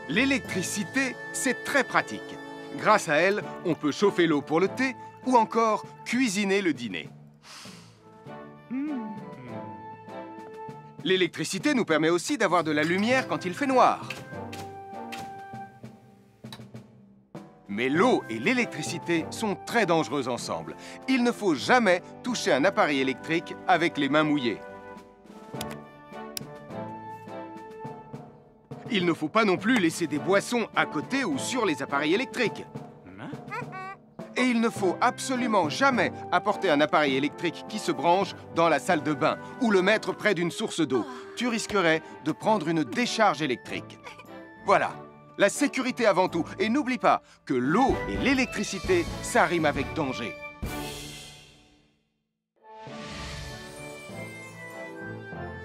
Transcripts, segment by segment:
L'électricité, c'est très pratique. Grâce à elle, on peut chauffer l'eau pour le thé ou encore cuisiner le dîner. L'électricité nous permet aussi d'avoir de la lumière quand il fait noir. Mais l'eau et l'électricité sont très dangereux ensemble. Il ne faut jamais toucher un appareil électrique avec les mains mouillées. Il ne faut pas non plus laisser des boissons à côté ou sur les appareils électriques. Et il ne faut absolument jamais apporter un appareil électrique qui se branche dans la salle de bain ou le mettre près d'une source d'eau. Tu risquerais de prendre une décharge électrique. Voilà, la sécurité avant tout. Et n'oublie pas que l'eau et l'électricité, ça rime avec danger.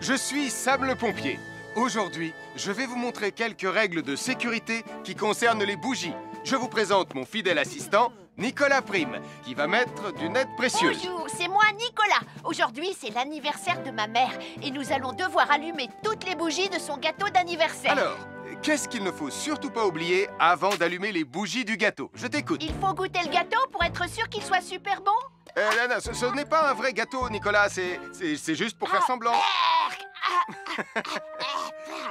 Je suis Sam le pompier. Aujourd'hui, je vais vous montrer quelques règles de sécurité qui concernent les bougies. Je vous présente mon fidèle assistant, Nicolas Prime, qui va mettre d'une aide précieuse. Bonjour, c'est moi, Nicolas. Aujourd'hui, c'est l'anniversaire de ma mère et nous allons devoir allumer toutes les bougies de son gâteau d'anniversaire. Alors, qu'est-ce qu'il ne faut surtout pas oublier avant d'allumer les bougies du gâteau? Je t'écoute. Il faut goûter le gâteau pour être sûr qu'il soit super bon? Non, ce n'est pas un vrai gâteau, Nicolas. C'est juste pour faire semblant.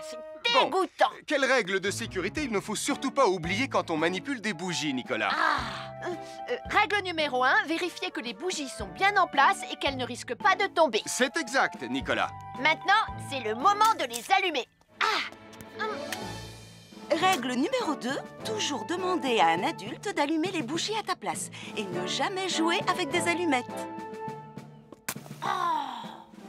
C'est dégoûtant. Quelle règle de sécurité il ne faut surtout pas oublier quand on manipule des bougies, Nicolas? Règle numéro 1, vérifier que les bougies sont bien en place et qu'elles ne risquent pas de tomber. C'est exact, Nicolas. Maintenant, c'est le moment de les allumer. Règle numéro 2, toujours demander à un adulte d'allumer les bougies à ta place et ne jamais jouer avec des allumettes.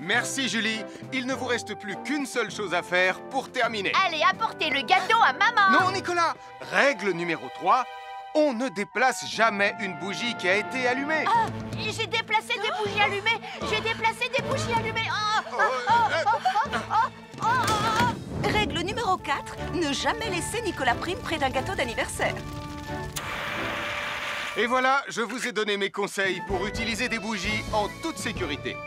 Merci, Julie. Il ne vous reste plus qu'une seule chose à faire pour terminer. Allez, apportez le gâteau à maman. Non, Nicolas. Règle numéro 3, on ne déplace jamais une bougie qui a été allumée. J'ai déplacé des bougies allumées. J'ai déplacé des bougies allumées. Règle numéro 4, ne jamais laisser Nicolas Prime près d'un gâteau d'anniversaire. Et voilà, je vous ai donné mes conseils pour utiliser des bougies en toute sécurité.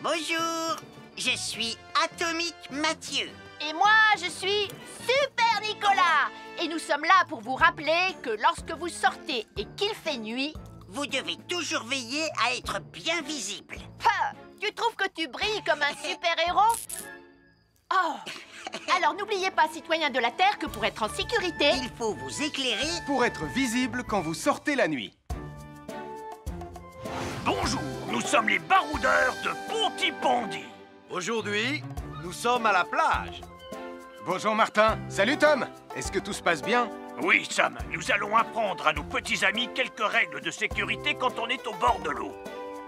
Bonjour, je suis Atomique Mathieu. Et moi, je suis Super Nicolas. Et nous sommes là pour vous rappeler que lorsque vous sortez et qu'il fait nuit... Vous devez toujours veiller à être bien visible. Tu trouves que tu brilles comme un super-héros? Alors n'oubliez pas, citoyens de la Terre, que pour être en sécurité... Il faut vous éclairer. Pour être visible quand vous sortez la nuit. Bonjour, nous sommes les baroudeurs de Pontypandy. Aujourd'hui, nous sommes à la plage. Bonjour Martin. Salut Tom. Est-ce que tout se passe bien? Oui, Sam, nous allons apprendre à nos petits amis quelques règles de sécurité quand on est au bord de l'eau.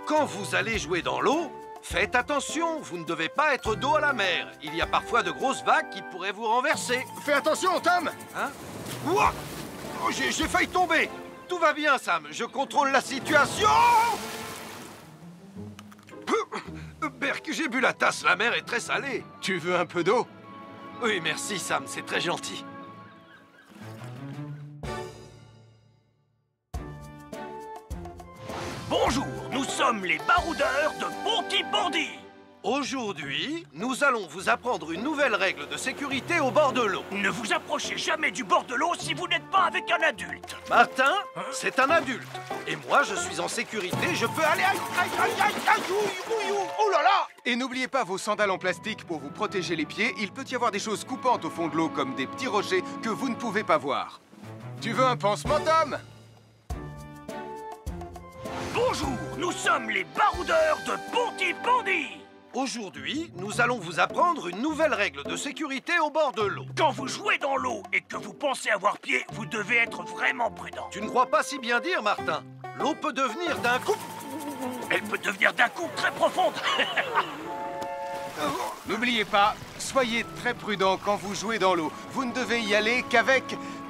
Quand vous allez jouer dans l'eau, faites attention, vous ne devez pas être dos à la mer. Il y a parfois de grosses vagues qui pourraient vous renverser. Fais attention, Tom. Hein? Ouah! Oh, j'ai failli tomber. Tout va bien, Sam, je contrôle la situation. Berk, j'ai bu la tasse, la mer est très salée. Tu veux un peu d'eau? Oui, merci, Sam, c'est très gentil. Bonjour, nous sommes les baroudeurs de Pontypandy. Aujourd'hui, nous allons vous apprendre une nouvelle règle de sécurité au bord de l'eau. Ne vous approchez jamais du bord de l'eau si vous n'êtes pas avec un adulte. Martin, c'est un adulte. Et moi, je suis en sécurité, je peux aller... Oh là là! Et n'oubliez pas vos sandales en plastique pour vous protéger les pieds. Il peut y avoir des choses coupantes au fond de l'eau, comme des petits rochers que vous ne pouvez pas voir. Tu veux un pansement, Tom? Bonjour, nous sommes les baroudeurs de Pontypandy. Aujourd'hui, nous allons vous apprendre une nouvelle règle de sécurité au bord de l'eau. Quand vous jouez dans l'eau et que vous pensez avoir pied, vous devez être vraiment prudent. Tu ne crois pas si bien dire, Martin. L'eau peut devenir d'un coup... Elle peut devenir d'un coup très profonde. N'oubliez pas, soyez très prudent quand vous jouez dans l'eau. Vous ne devez y aller qu'avec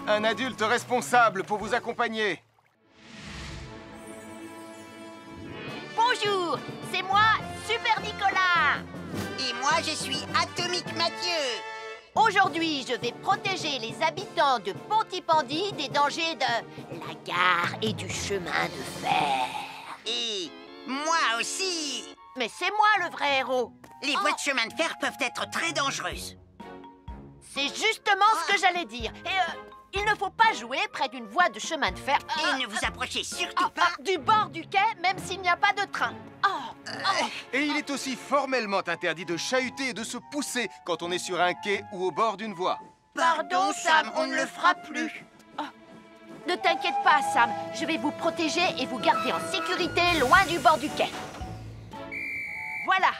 un adulte responsable pour vous accompagner. Bonjour, c'est moi, Super Nicolas. Et moi, je suis Atomique Mathieu. Aujourd'hui, je vais protéger les habitants de Pontypandy des dangers de la gare et du chemin de fer. Et moi aussi. Mais c'est moi le vrai héros. Les voies de chemin de fer peuvent être très dangereuses. C'est justement ce que j'allais dire. Et il ne faut pas jouer près d'une voie de chemin de fer. Et ne vous approchez surtout pas. Du bord du quai, même s'il n'y a pas de train. Et il est aussi formellement interdit de chahuter et de se pousser quand on est sur un quai ou au bord d'une voie. Pardon, Sam, on ne le fera plus. Ne t'inquiète pas, Sam. Je vais vous protéger et vous garder en sécurité loin du bord du quai. Voilà.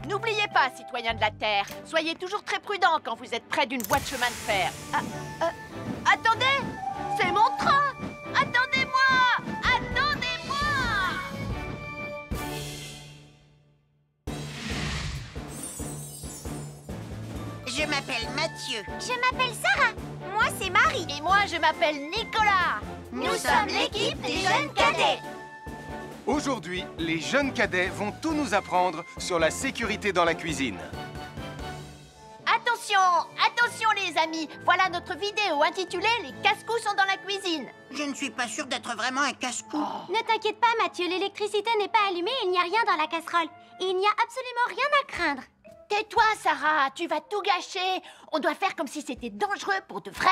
N'oubliez pas, citoyens de la Terre, soyez toujours très prudents quand vous êtes près d'une voie de chemin de fer. Attendez! C'est mon train! Attendez-moi! Attendez-moi! Je m'appelle Mathieu. Je m'appelle Sarah. Moi, c'est Marie. Et moi, je m'appelle Nicolas. Nous sommes l'équipe des jeunes cadets. Aujourd'hui, les jeunes cadets vont tout nous apprendre sur la sécurité dans la cuisine. Attention! Attention, les amis! Voilà notre vidéo intitulée « Les casse-cou sont dans la cuisine ». Je ne suis pas sûre d'être vraiment un casse-cou. Ne t'inquiète pas, Mathieu, l'électricité n'est pas allumée et il n'y a rien dans la casserole. Et il n'y a absolument rien à craindre. Tais-toi, Sarah, tu vas tout gâcher. On doit faire comme si c'était dangereux pour de vrai.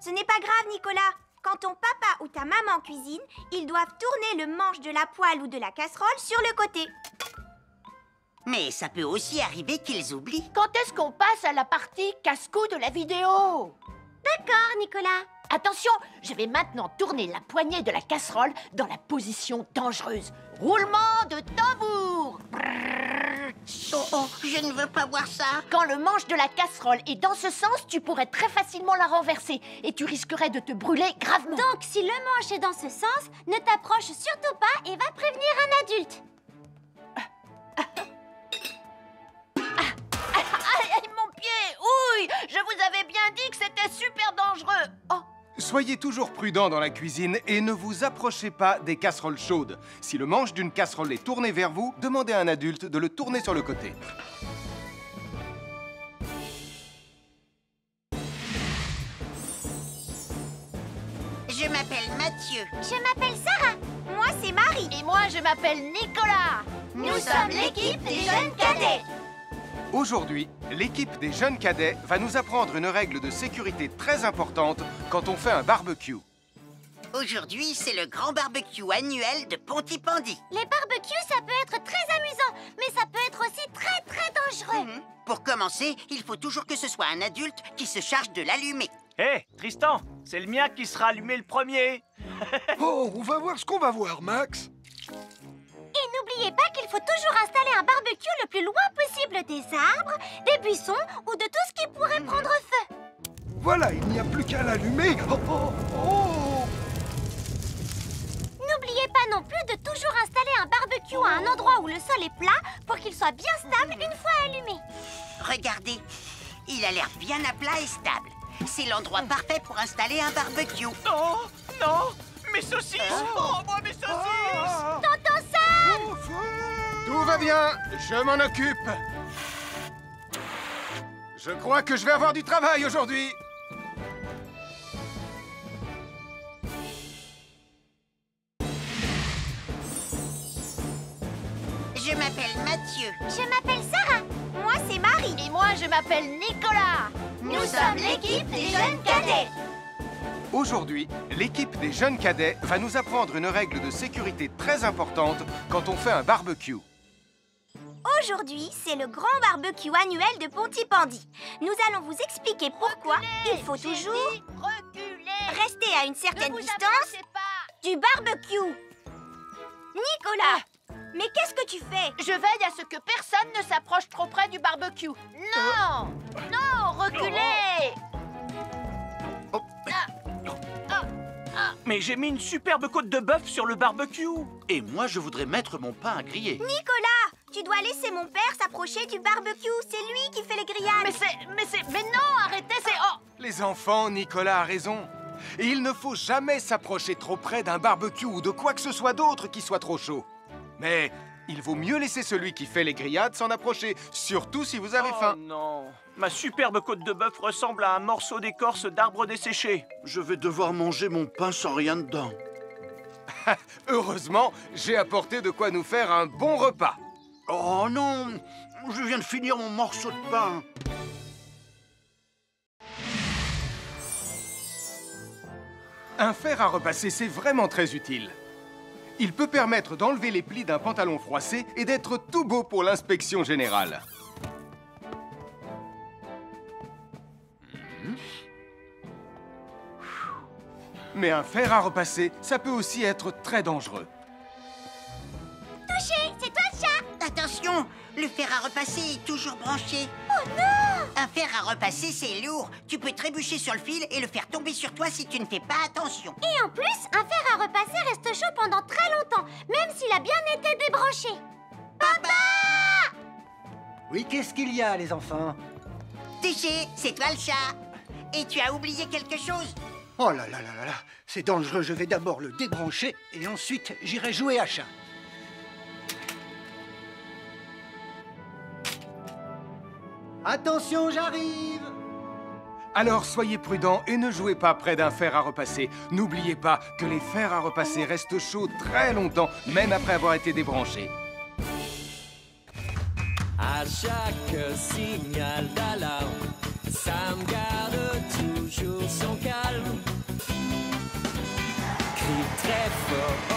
Ce n'est pas grave, Nicolas. Quand ton papa ou ta maman cuisine, ils doivent tourner le manche de la poêle ou de la casserole sur le côté. Mais ça peut aussi arriver qu'ils oublient. Quand est-ce qu'on passe à la partie casse-cou de la vidéo? D'accord, Nicolas. Attention, je vais maintenant tourner la poignée de la casserole dans la position dangereuse. Roulement de tambour. Oh, je ne veux pas voir ça. Quand le manche de la casserole est dans ce sens, tu pourrais très facilement la renverser et tu risquerais de te brûler gravement. Donc, si le manche est dans ce sens, ne t'approche surtout pas et va prévenir un adulte. Aïe, mon pied! Ouille! Je vous avais bien dit que c'était super dangereux. Oh! Soyez toujours prudents dans la cuisine et ne vous approchez pas des casseroles chaudes. Si le manche d'une casserole est tourné vers vous, demandez à un adulte de le tourner sur le côté. Je m'appelle Mathieu. Je m'appelle Sarah. Moi, c'est Marie. Et moi, je m'appelle Nicolas. Nous sommes l'équipe des jeunes cadets. Aujourd'hui, l'équipe des jeunes cadets va nous apprendre une règle de sécurité très importante quand on fait un barbecue. Aujourd'hui, c'est le grand barbecue annuel de Pontypandy. Les barbecues, ça peut être très amusant, mais ça peut être aussi très dangereux. Pour commencer, il faut toujours que ce soit un adulte qui se charge de l'allumer. Hé, Tristan, c'est le mien qui sera allumé le premier. Oh, on va voir ce qu'on va voir, Max. Et n'oubliez pas qu'il faut toujours installer un barbecue le plus loin possible des arbres, des buissons ou de tout ce qui pourrait prendre feu. Voilà, il n'y a plus qu'à l'allumer. Oh, oh, oh. N'oubliez pas non plus de toujours installer un barbecue à un endroit où le sol est plat pour qu'il soit bien stable une fois allumé. Regardez, il a l'air bien à plat et stable. C'est l'endroit parfait pour installer un barbecue. Non, non, mes saucisses. Oh, moi, mes saucisses. Tonton Sam! Tout va bien, je m'en occupe. Je crois que je vais avoir du travail aujourd'hui. Je m'appelle Mathieu. Je m'appelle Sarah. Moi, c'est Marie. Et moi, je m'appelle Nicolas. Nous sommes l'équipe des jeunes cadets. Aujourd'hui, l'équipe des jeunes cadets va nous apprendre une règle de sécurité très importante quand on fait un barbecue. Aujourd'hui, c'est le grand barbecue annuel de Pontypandy. Nous allons vous expliquer pourquoi il faut toujours reculer. rester à une certaine Ne vous distance approchez pas. du barbecue. Nicolas, mais qu'est-ce que tu fais? Je veille à ce que personne ne s'approche trop près du barbecue. Non! Non, reculez! Mais j'ai mis une superbe côte de bœuf sur le barbecue. Et moi, je voudrais mettre mon pain à griller. Nicolas, tu dois laisser mon père s'approcher du barbecue. C'est lui qui fait les grillades. Mais non, arrêtez, c'est... Oh! Les enfants, Nicolas a raison. Et il ne faut jamais s'approcher trop près d'un barbecue ou de quoi que ce soit d'autre qui soit trop chaud. Mais il vaut mieux laisser celui qui fait les grillades s'en approcher, surtout si vous avez faim. Oh non, ma superbe côte de bœuf ressemble à un morceau d'écorce d'arbre desséché. Je vais devoir manger mon pain sans rien dedans. Heureusement, j'ai apporté de quoi nous faire un bon repas. Oh non, je viens de finir mon morceau de pain. Un fer à repasser, c'est vraiment très utile. Il peut permettre d'enlever les plis d'un pantalon froissé et d'être tout beau pour l'inspection générale. Mais un fer à repasser, ça peut aussi être très dangereux. Touché, c'est toi le chat. Attention, le fer à repasser est toujours branché. Oh non! Un fer à repasser, c'est lourd. Tu peux trébucher sur le fil et le faire tomber sur toi si tu ne fais pas attention. Et en plus, un fer à repasser reste chaud pendant très longtemps, même s'il a bien été débranché. Papa! Oui, qu'est-ce qu'il y a, les enfants? Touché, c'est toi le chat. Et tu as oublié quelque chose? Oh là là là là là, c'est dangereux, je vais d'abord le débrancher et ensuite j'irai jouer à chat. Attention, j'arrive! Alors soyez prudents et ne jouez pas près d'un fer à repasser. N'oubliez pas que les fers à repasser restent chauds très longtemps, même après avoir été débranchés. À chaque signal d'alarme, Sam garde toujours son calme. Crie très fort.